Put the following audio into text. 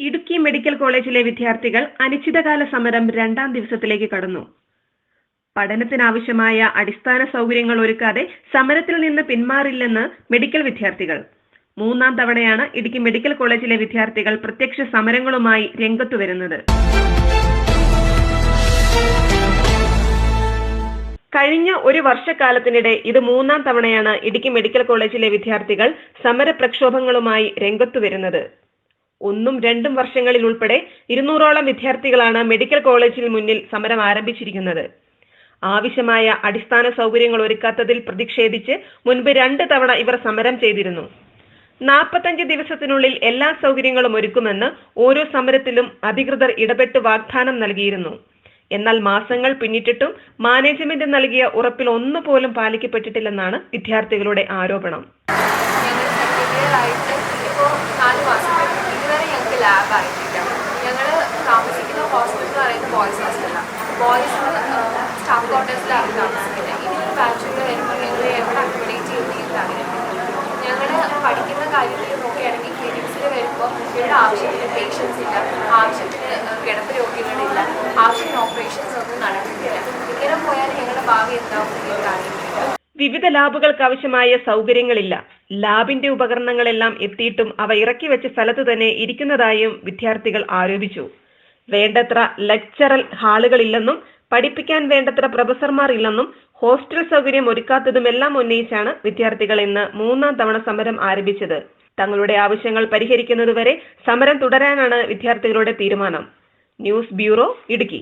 Idukki medical കോളേജിലെ വിദ്യാർത്ഥികൾ അനിശ്ചിതകാല സമരം 2ാം ദിവസത്തിലേക്ക് കടന്നു. പഠനത്തിനാവശ്യമായ അടിസ്ഥാന സൗകര്യങ്ങൾ ഒരുക്കാതെ സമരത്തിൽ നിന്ന് പിന്മാറില്ലെന്ന് മെഡിക്കൽ വിദ്യാർത്ഥികൾ. 3ാം തവണയാണ് ഇടുക്കി മെഡിക്കൽ കോളേജിലെ വിദ്യാർത്ഥികൾ പ്രത്യക്ഷ സമരങ്ങളുമായി രംഗത്തു വരുന്നത്. കഴിഞ്ഞ ഒരു വർഷക്കാലത്തിനിടെ ഇത് 3ാം തവണയാണ് ഇടുക്കി മെഡിക്കൽ കോളേജിലെ വിദ്യാർത്ഥികൾ സമര പ്രക്ഷോഭങ്ങളുമായി രംഗത്തു വരുന്നത്. 1ഉം 2ഉം വർഷങ്ങളിൽ ഉൾപ്പെടെ 200ഓളം വിദ്യാർത്ഥികളാണ് മെഡിക്കൽ കോളേജിന് മുന്നിൽ സമരം ആരംഭിച്ചിരിക്കുന്നത്. ആവശ്യമായ അടിസ്ഥാന സൗകര്യങ്ങൾ ഒരുക്കാത്തതിൽ പ്രതിഷേധിച്ച് മുൻപ് 2 തവണ ഇവർ സമരം ചെയ്തിരുന്നു. 45 ദിവസത്തിനുള്ളിൽ എല്ലാ സൗകര്യങ്ങളും ഒരുക്കുമെന്ന് ഓരോ സമരത്തിലും അധികൃതർ ഇടപെട്ട് വാഗ്ദാനം നൽകിയിരുന്നു. എന്നാൽ മാസങ്ങൾ പിന്നിട്ടിട്ടും മാനേജ്മെന്റ് നൽകിയ ഉറപ്പിൽ ഒന്നുപോലും പാലിക്കപ്പെട്ടിട്ടില്ലെന്നാണ് വിദ്യാർത്ഥികളുടെ ആരോപണം. ഞങ്ങൾ താമസിക്കുന്ന ഹോസ്പിറ്റൽ പറയുന്നത് ബോയ്സ് ഹോസ്റ്റലാണ്. ബോയ്സിന് സ്റ്റാഫ് ക്വാർട്ടേഴ്സിലാണ് താമസിക്കുന്നത്. ഇതിൽ ബാച്ചുകൾ വരുമ്പോൾ ഞങ്ങൾ എവിടെ അക്കോമഡേറ്റ് ചെയ്യുന്നതാണ്. ഞങ്ങൾ പഠിക്കുന്ന കാര്യത്തിൽ നോക്കുകയാണെങ്കിൽ ക്ലിനിക്സിൽ വരുമ്പോൾ ഇവിടെ ആവശ്യത്തിന് പേഷ്യൻസ് ഇല്ല, ആവശ്യത്തിന് കിടപ്പ് രോഗികളില്ല, ആവശ്യത്തിന് ഓപ്പറേഷൻസ് ഒന്നും നടക്കുന്നില്ല. ഇങ്ങനെ പോയാൽ ഞങ്ങളുടെ ഭാവി എന്താവും എന്നറിയില്ല. വിവിധ ലാബുകൾക്ക് ആവശ്യമായ സൗകര്യങ്ങളില്ല. ലാബിന്റെ ഉപകരണങ്ങളെല്ലാം എത്തിയിട്ടും അവ ഇറക്കി വെച്ച സ്ഥലത്ത് തന്നെ ഇരിക്കുന്നതായും വിദ്യാർത്ഥികൾ ആരോപിച്ചു. വേണ്ടത്ര ലെക്ചറൽ ഹാളുകളില്ലെന്നും പഠിപ്പിക്കാൻ വേണ്ടത്ര പ്രൊഫസർമാർ ഇല്ലെന്നും ഹോസ്റ്റൽ സൗകര്യം ഒരുക്കാത്തതുമെല്ലാം ഉന്നയിച്ചാണ് വിദ്യാർത്ഥികൾ ഇന്ന് 3ാം തവണ സമരം ആരംഭിച്ചത്. തങ്ങളുടെ ആവശ്യങ്ങൾ പരിഹരിക്കുന്നതുവരെ സമരം തുടരാനാണ് വിദ്യാർത്ഥികളുടെ തീരുമാനം. News bureau, Idukki.